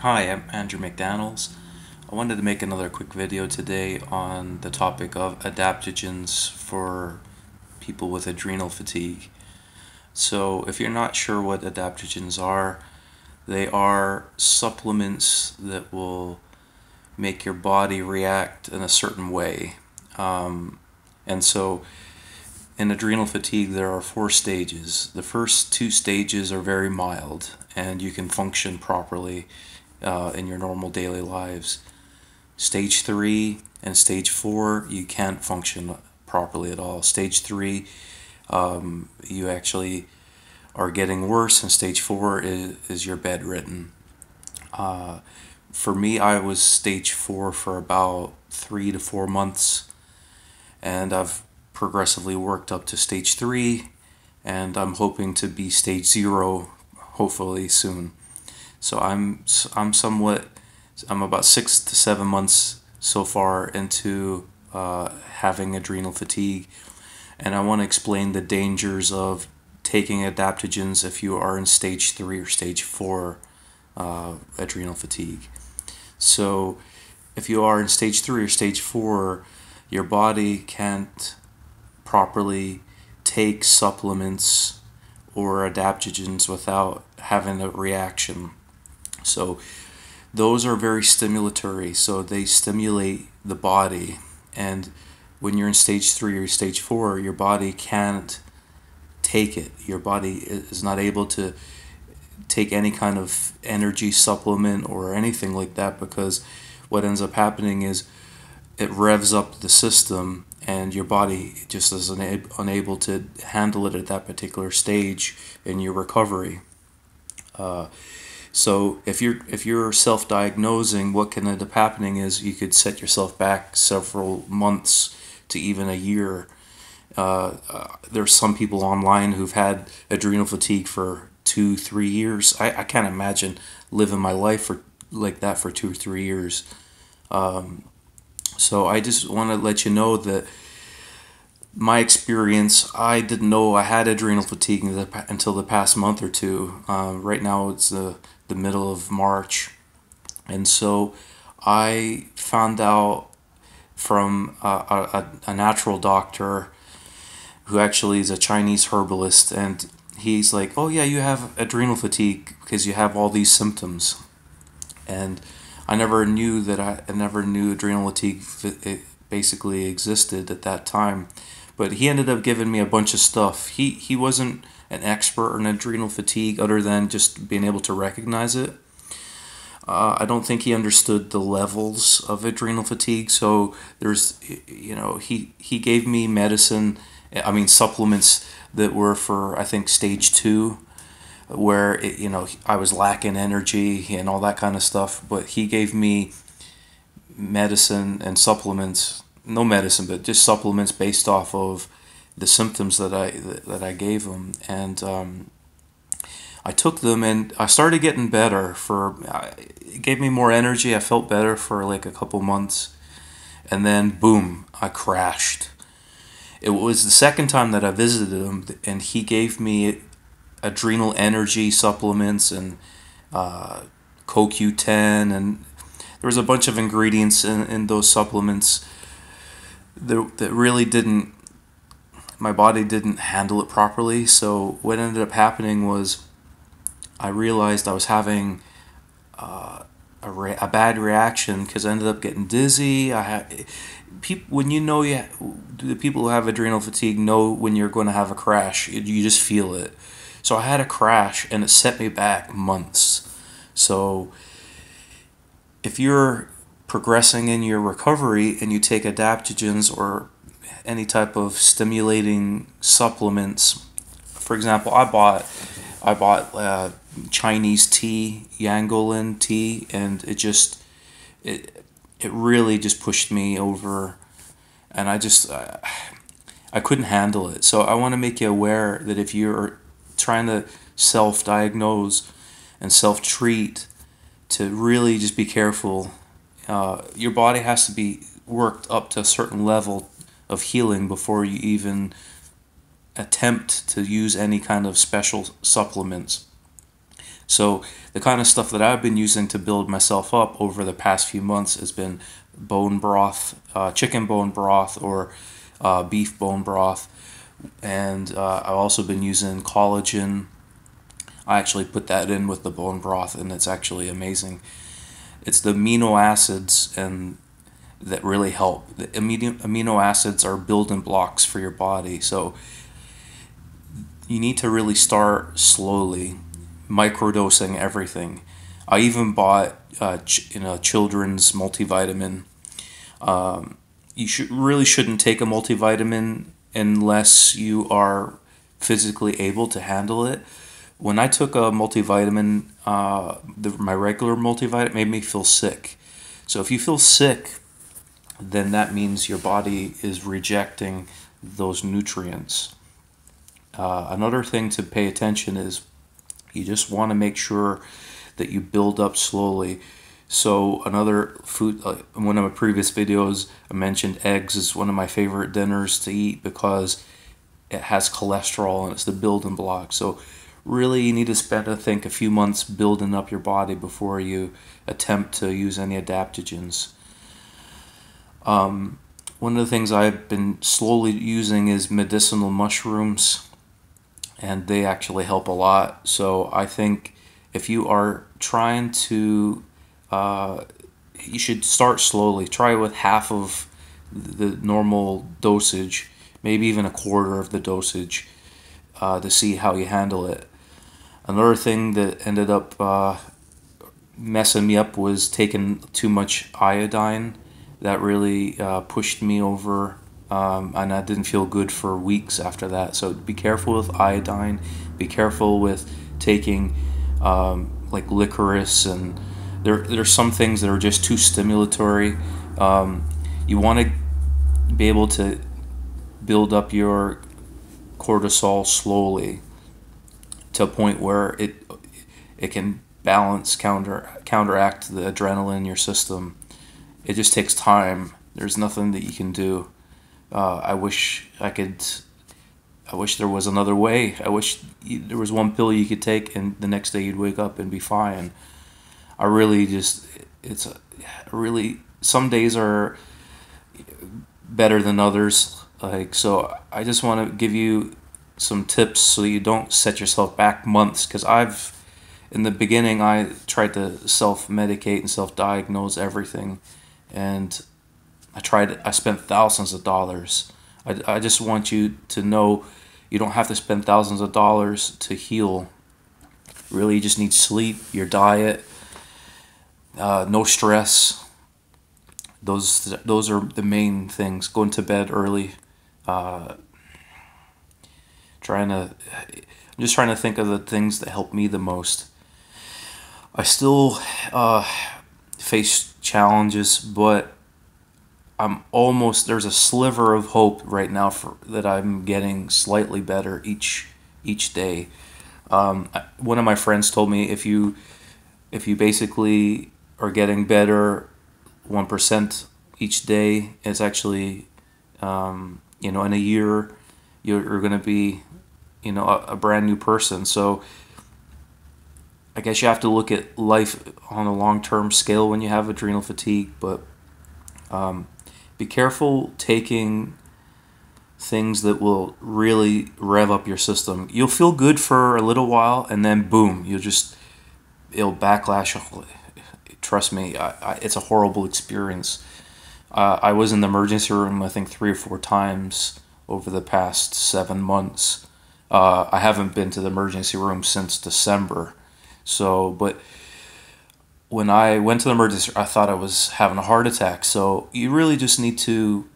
Hi, I'm Andrew McDaniels. I wanted to make another quick video today on the topic of adaptogens for people with adrenal fatigue. So if you're not sure what adaptogens are, they are supplements that will make your body react in a certain way. And so in adrenal fatigue, there are 4 stages. The first 2 stages are very mild, and you can function properly in your normal daily lives. Stage 3 and stage 4, you can't function properly at all. Stage 3, you actually are getting worse, and stage 4 is you're bedridden. For me, I was stage 4 for about 3 to 4 months, and I've progressively worked up to stage 3, and I'm hoping to be stage 0 hopefully soon. So I'm about 6 to 7 months so far into having adrenal fatigue, and I want to explain the dangers of taking adaptogens if you are in stage 3 or stage 4 adrenal fatigue. So if you are in stage 3 or stage 4, your body can't properly take supplements or adaptogens without having a reaction. So those are very stimulatory, so they stimulate the body, and when you're in stage 3 or stage 4, your body can't take it. Your body is not able to take any kind of energy supplement or anything like that, because what ends up happening is it revs up the system, and your body just is unable to handle it at that particular stage in your recovery. So if you're self-diagnosing, what can end up happening is you could set yourself back several months to even a year. There's some people online who've had adrenal fatigue for 2-3 years. I can't imagine living my life like that for 2 or 3 years. So I just want to let you know that my experience, I didn't know I had adrenal fatigue until the past month or two. Right now it's the middle of March, and so I found out from a natural doctor who actually is a Chinese herbalist, and he's like, "Oh yeah, you have adrenal fatigue because you have all these symptoms." And I never knew I never knew adrenal fatigue basically existed at that time. But he ended up giving me a bunch of stuff. He wasn't an expert in adrenal fatigue other than just being able to recognize it. I don't think he understood the levels of adrenal fatigue. So he gave me supplements that were for, I think, stage 2, where I was lacking energy and all that kind of stuff. But he gave me medicine and supplements, no medicine, but just supplements based off of the symptoms that I gave him, and I took them, and I started getting better. It gave me more energy. I felt better for like a couple months, and then boom, I crashed. It was the second time that I visited him, and he gave me adrenal energy supplements and CoQ10, and there was a bunch of ingredients in those supplements that really didn't, my body didn't handle it properly. So what ended up happening was I realized I was having a bad reaction, because I ended up getting dizzy. I had people, when the people who have adrenal fatigue know when you're going to have a crash. You just feel it. So I had a crash, and it set me back months. So if you're progressing in your recovery and you take adaptogens or any type of stimulating supplements, for example, I bought Chinese tea, Yangolan tea, and it really just pushed me over, and I couldn't handle it. So I want to make you aware that if you're trying to self-diagnose and self-treat, to really just be careful. Your body has to be worked up to a certain level of healing before you even attempt to use any kind of special supplements. So the kind of stuff that I've been using to build myself up over the past few months has been bone broth, chicken bone broth, or beef bone broth. And I've also been using collagen. I actually put that in with the bone broth, and it's actually amazing. It's the amino acids and that really help. The amino acids are building blocks for your body, so you need to really start slowly, microdosing everything. I even bought children's multivitamin. You really shouldn't take a multivitamin unless you are physically able to handle it. When I took a multivitamin, my regular multivitamin made me feel sick. So if you feel sick, then that means your body is rejecting those nutrients. Another thing to pay attention is you just want to make sure that you build up slowly. So another food, in one of my previous videos, I mentioned eggs is one of my favorite dinners to eat because it has cholesterol and it's the building block. So really you need to spend, I think, a few months building up your body before you attempt to use any adaptogens. One of the things I've been slowly using is medicinal mushrooms, and they actually help a lot. So I think if you are trying to, you should start slowly. Try with half of the normal dosage, maybe even a quarter of the dosage, to see how you handle it. Another thing that ended up messing me up was taking too much iodine. That really pushed me over, and I didn't feel good for weeks after that. So be careful with iodine. Be careful with taking like licorice, and there's some things that are just too stimulatory. You want to be able to build up your cortisol slowly to a point where it can balance, counteract the adrenaline in your system. It just takes time. There's nothing that you can do. I wish there was another way. I wish there was one pill you could take and the next day you'd wake up and be fine. I really just, some days are better than others. So I just want to give you some tips so you don't set yourself back months, because in the beginning I tried to self-medicate and self-diagnose everything, and I spent thousands of dollars. I just want you to know you don't have to spend thousands of dollars to heal. Really, you just need sleep, your diet, no stress. Those are the main things. Going to bed early. I'm just trying to think of the things that help me the most. I still face challenges, but there's a sliver of hope right now that I'm getting slightly better each day. One of my friends told me if you basically are getting better 1% each day, it's actually in a year you're going to be a brand new person. So I guess you have to look at life on a long-term scale when you have adrenal fatigue, but be careful taking things that will really rev up your system. You'll feel good for a little while, and then boom, it'll backlash. Trust me, it's a horrible experience. I was in the emergency room, I think 3 or 4 times over the past 7 months. I haven't been to the emergency room since December. But when I went to the emergency, I thought I was having a heart attack. So you really just need to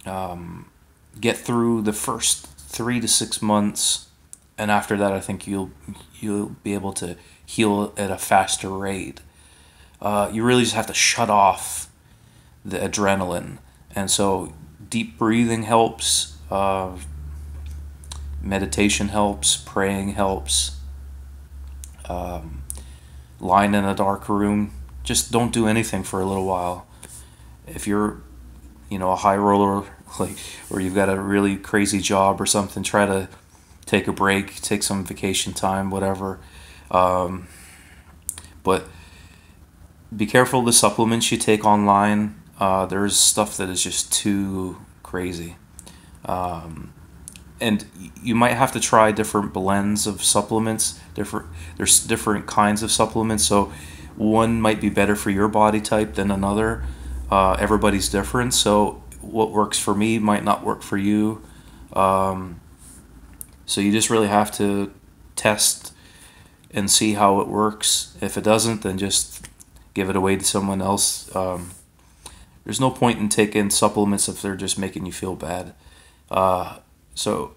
get through the first 3 to 6 months, and after that, I think you'll be able to heal at a faster rate. You really just have to shut off the adrenaline, and so deep breathing helps. Meditation helps. Praying helps. Lying in a dark room, just don't do anything for a little while. If you're a high roller, or you've got a really crazy job or something, try to take a break, take some vacation time, whatever. But be careful the supplements you take online. There's stuff that is just too crazy. And you might have to try different blends of supplements. There's different kinds of supplements, so one might be better for your body type than another. Everybody's different, so what works for me might not work for you. So you just really have to test and see how it works. If it doesn't, then just give it away to someone else. There's no point in taking supplements if they're just making you feel bad. So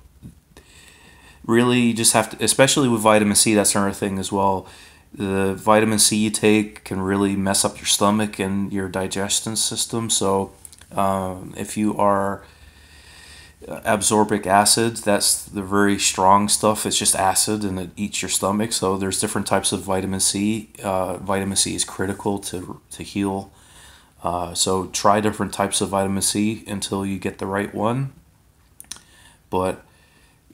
really, you just have to, especially with vitamin C, that's another thing as well. The vitamin C you take can really mess up your stomach and your digestion system. So if you are absorbic acid, that's the very strong stuff. It's just acid and it eats your stomach. So there's different types of vitamin C. Vitamin C is critical to heal. So try different types of vitamin C until you get the right one. But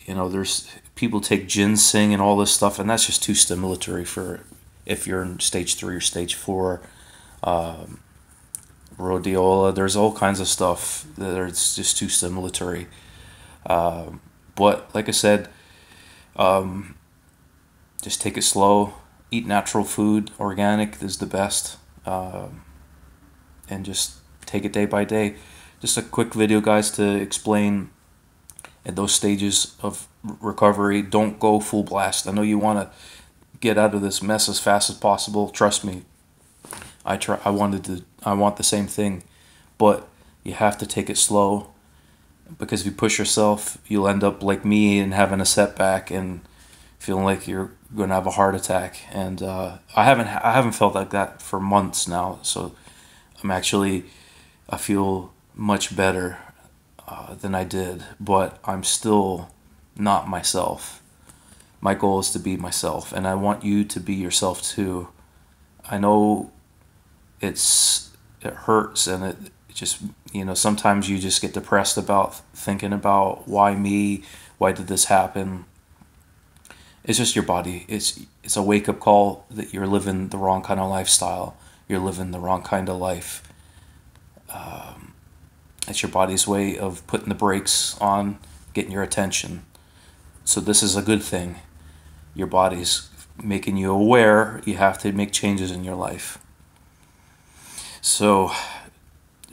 there's people take ginseng and all this stuff, and that's just too stimulatory for if you're in stage 3 or stage 4. Rhodiola, there's all kinds of stuff that it's just too stimulatory. But like I said, just take it slow. Eat natural food. Organic is the best. And just take it day by day. Just a quick video, guys, to explain at those stages of recovery. Don't go full blast. I know you want to get out of this mess as fast as possible. Trust me, I want the same thing, but you have to take it slow, because if you push yourself, you'll end up like me and having a setback and feeling like you're going to have a heart attack. And I haven't felt like that for months now. So I feel much better than I did, but I'm still not myself. My goal is to be myself, and I want you to be yourself too. I know it hurts, and it just, sometimes you just get depressed about thinking about why me, why did this happen. It's just your body. It's a wake-up call that you're living the wrong kind of lifestyle. You're living the wrong kind of life. It's your body's way of putting the brakes on, getting your attention. So this is a good thing. Your body's making you aware you have to make changes in your life. So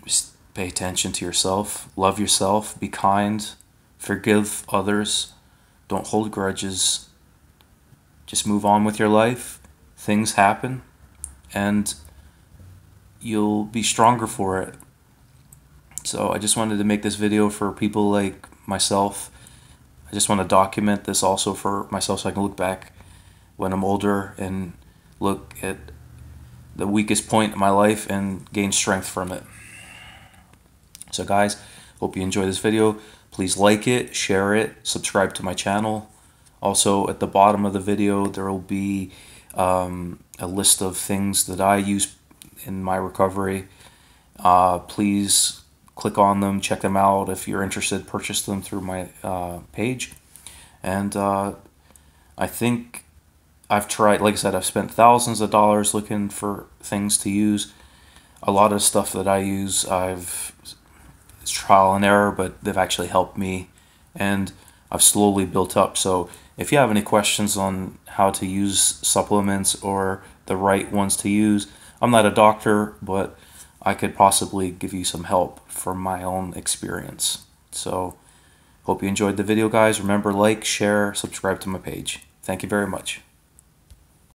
just pay attention to yourself, love yourself, be kind, forgive others, don't hold grudges. Just move on with your life. Things happen, and you'll be stronger for it. So I just wanted to make this video for people like myself. I just want to document this also for myself, so I can look back when I'm older and look at the weakest point in my life and gain strength from it. So guys, hope you enjoy this video. Please like it, share it, subscribe to my channel. Also, at the bottom of the video, there will be a list of things that I use in my recovery. Please click on them, check them out. If you're interested, purchase them through my page. And I think I've tried, like I said, I've spent thousands of dollars looking for things to use. A lot of stuff that I use, it's trial and error, but they've actually helped me, and I've slowly built up. So if you have any questions on how to use supplements or the right ones to use, I'm not a doctor, but I could possibly give you some help from my own experience. So hope you enjoyed the video, guys. Remember, like, share, subscribe to my page. Thank you very much.